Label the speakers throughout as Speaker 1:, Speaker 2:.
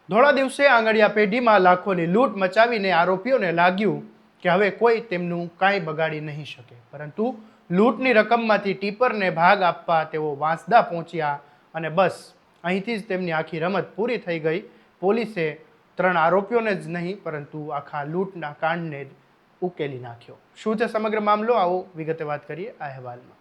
Speaker 1: ધોળા દિવસે આંગળીયા પેઢીમાં લાખોની લૂંટ મચાવીને આરોપીઓને લાગ્યું કે હવે કોઈ તેમનું કાંઈ બગાડી નહીં શકે, પરંતુ લૂંટની રકમમાંથી ટીપરને ભાગ આપવા તેઓ વાંસદા પહોંચ્યા અને બસ અહીંથી જ તેમની આખી રમત પૂરી થઈ ગઈ. પોલીસે 3 આરોપીઓને જ નહીં પરંતુ આખા લૂંટના કાંડને જ ઉકેલી નાખ્યો. શું છે સમગ્ર મામલો, આવો વિગતે વાત કરીએ આ અહેવાલમાં.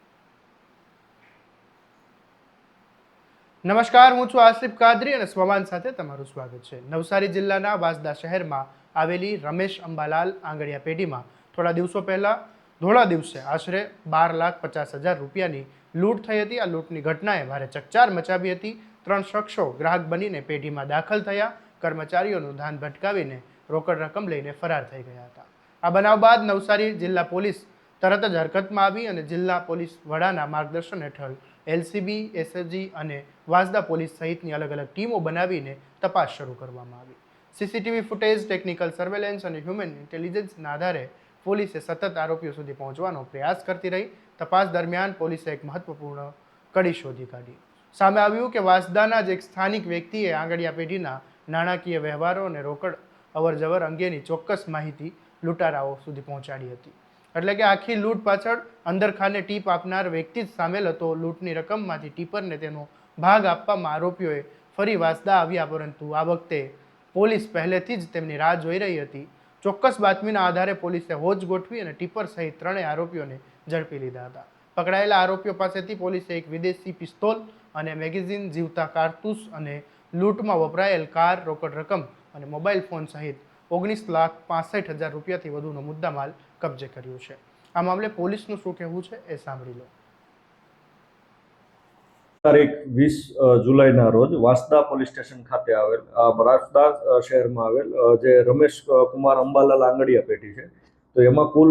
Speaker 1: નમસ્કાર, હું છું આસિફ કાદરી અને સ્વમાન સાથે તમારું સ્વાગત છે. નવસારી જિલ્લાના વાંસદા શહેરમાં આવેલી રમેશ અંબાલાલ આંગળીયા પેઢીમાં થોડા દિવસો પહેલા ધોળા દિવસે આશરે 12,50,000 રૂપિયાની લૂંટ થઈ હતી. આ લૂંટની ઘટનાએ ભારે ચકચાર મચાવી હતી. 3 શખ્સો ગ્રાહક બનીને પેઢીમાં દાખલ થયા, કર્મચારીઓનું ધ્યાન ભટકાવીને રોકડ રકમ લઈને ફરાર થઈ ગયા હતા. આ બનાવ બાદ નવસારી જિલ્લા પોલીસ તરત જ હરકતમાં આવી અને જિલ્લા પોલીસ વડાના માર્ગદર્શન હેઠળ એલસીબી, એસએજી અને વાંસદા પોલીસ સહિતની અલગ અલગ ટીમો બનાવીને તપાસ શરૂ કરવામાં આવી. સીસીટીવી ફૂટેજ, ટેકનિકલ સર્વેલન્સ અને હ્યુમન ઇન્ટેલિજન્સના આધારે પોલીસે સતત આરોપીઓ સુધી પહોંચવાનો પ્રયાસ કરતી રહી. તપાસ દરમિયાન પોલીસે એક મહત્વપૂર્ણ કડી શોધી કાઢી. સામે આવ્યું કે વાંસદાના જ એક સ્થાનિક વ્યક્તિએ આંગળીયા પેઢીના નાણાકીય વ્યવહારો અને રોકડ અવરજવર અંગેની ચોક્કસ માહિતી લૂંટારાઓ સુધી પહોંચાડી હતી. એટલે કે આખી લૂંટ પાછળ અંદરખાને ટીપ આપનાર વ્યક્તિ જ સામેલ હતો. લૂંટની રકમમાંથી ટીપરને તેનો ભાગ આપવામાં આરોપીઓએ ફરી વાંસદા આવ્યા, પરંતુ આ વખતે પોલીસ પહેલેથી જ તેમની રાહ જોઈ રહી હતી. ચોક્કસ બાતમીના આધારે પોલીસે હોજ ગોઠવી અને ટીપર સહિત 3 આરોપીઓને ઝડપી લીધા હતા. પકડાયેલા આરોપીઓ પાસેથી પોલીસે એક વિદેશી પિસ્તોલ અને મેગેઝીન, જીવતા કારતૂસ અને લૂંટમાં વપરાયેલ કાર, રોકડ રકમ અને મોબાઈલ ફોન સહિત 19,65,000 રૂપિયાથી વધુનો મુદ્દામાલ કબજે કર્યો છે. આ મામલે પોલીસનું શું કહેવું છે એ સાંભળી લો.
Speaker 2: તારીખ 20 જુલાઈના રોજ વાંસદા પોલીસ સ્ટેશન ખાતે આવેલ વાંસદા શહેરમાં આવેલ જે રમેશ કુમાર અંબાલાલ આંગળીયા પેઢી છે, તો એમાં કુલ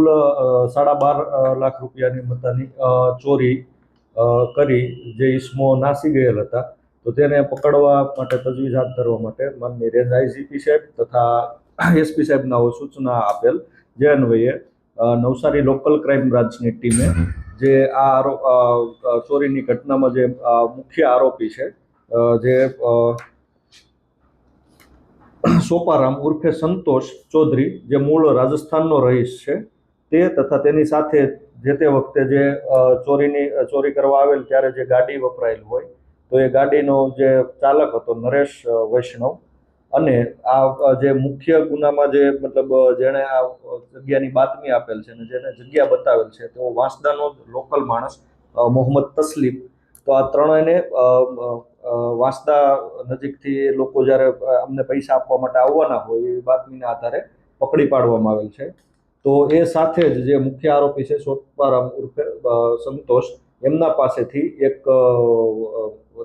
Speaker 2: 12.5 લાખ રૂપિયાની મત્તાની ચોરી કરી જે ઈસમો નાસી ગયેલ હતા, તો તેને પકડવા માટે તજવીજ હાથ ધરવા માટે માનનીય રેન્જ આઈજીપી સાહેબ તથા એસપી સાહેબના સૂચના આપેલ. જે અન્વયે નવસારી લોકલ ક્રાઇમ બ્રાન્ચની ટીમે જે આ ચોરીની ઘટનામાં જે મુખ્ય આરોપી છે, જે સોપારામ ઉર્ફે સંતોષ ચૌધરી, જે મૂળ રાજસ્થાનનો રહીશ છે, તે તથા તેની સાથે જે તે વખતે જે ચોરી કરવા આવેલ ત્યારે જે ગાડી વપરાયેલ હોય, તો એ ગાડીનો જે ચાલક હતો નરેશ વૈષ્ણવ, અને આ જે મુખ્ય ગુનામાં જે મતલબ જેણે આ જગ્યાની બાતમી આપેલ છે અને જેને જગ્યા બતાવેલ છે, તેઓ વાંસદાનો લોકલ માણસ મોહમ્મદ તસલીમ. તો આ ત્રણેયને વાંસદા નજીકથી લોકો જ્યારે અમને પૈસા આપવા માટે આવવાના હોય એ બાતમીના આધારે પકડી પાડવામાં આવેલ છે. તો એ સાથે જ જે મુખ્ય આરોપી છે સોપારામ ઉર્ફે સંતોષ, એમના પાસેથી એક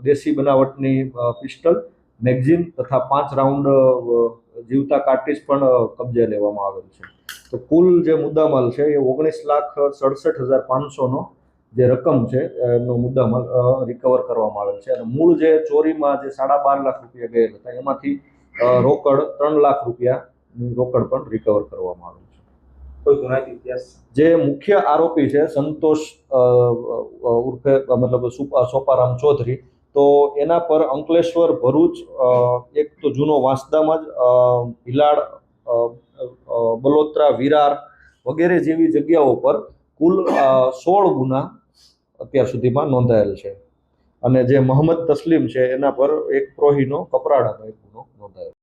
Speaker 2: દેશી બનાવટની પિસ્ટલ, મેગઝીન તથા 5 રાઉન્ડ જીવતા કાર્ટ્રીજ પણ કબજે લેવામાં આવેલ છે. તો કુલ જે મુદ્દામાલ છે એ 19,67,500નો જે રકમ છે એનો મુદ્દામાલ રિકવર કરવામાં આવેલ છે. અને મૂળ જે ચોરીમાં જે 12.5 લાખ રૂપિયા ગયેલ હતા, એમાંથી રોકડ 3 લાખ રૂપિયાની રોકડ પણ રિકવર કરવામાં આવેલ છે. કોઈ ગુનાહિત ઇતિહાસ? જે મુખ્ય આરોપી છે સંતોષ ઉર્ફે મતલબ સોપારામ ચૌધરી, તો એના પર અંકલેશ્વર, ભરૂચ, એક તો જૂનો વાંસદામાં જ ભીલાડ, બલોત્રા, વિરાર વગેરે જેવી જગ્યાઓ પર કુલ 16 ગુના અત્યાર સુધીમાં નોંધાયેલ છે. અને જે મોહમ્મદ તસલીમ છે એના પર એક પ્રોહીનો કપરાડાનો એક ગુનો નોંધાયેલ.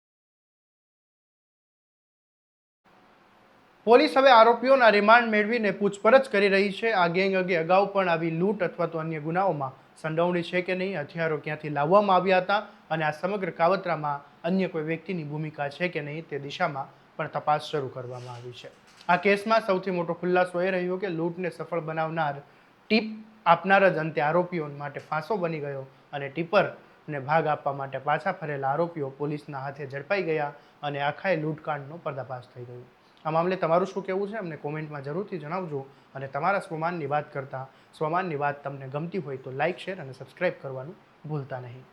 Speaker 1: પોલીસ હવે આરોપીઓના રિમાન્ડ મેળવીને પૂછપરછ કરી રહી છે. આ ગેંગ અગાઉ પણ આવી લૂંટ અથવા તો અન્ય ગુનાઓમાં સંડોવણી છે કે નહીં, હથિયારો ક્યાંથી લાવવામાં આવ્યા હતા અને આ સમગ્ર કાવતરામાં અન્ય કોઈ વ્યક્તિની ભૂમિકા છે કે નહીં, તે દિશામાં પણ તપાસ શરૂ કરવામાં આવી છે. આ કેસમાં સૌથી મોટો ખુલાસો એ રહ્યો કે લૂંટને સફળ બનાવનાર, ટીપ આપનાર જ અંતે આરોપીઓ માટે ફાંસો બની ગયો અને ટીપરને ભાગ આપવા માટે પાછા ફરેલા આરોપીઓ પોલીસના હાથે ઝડપાઈ ગયા અને આખા લૂંટકાંડનો પર્દાફાશ થઈ ગયો. આ મામલે તમારું શું કહેવું છે અમને કોમેન્ટમાં જરૂરથી જણાવજો. અને તમારા સ્વમાનની વાત કરતાં સ્વમાનની વાત તમને ગમતી હોય તો લાઇક, શેર અને સબસ્ક્રાઈબ કરવાનું ભૂલતા નહીં.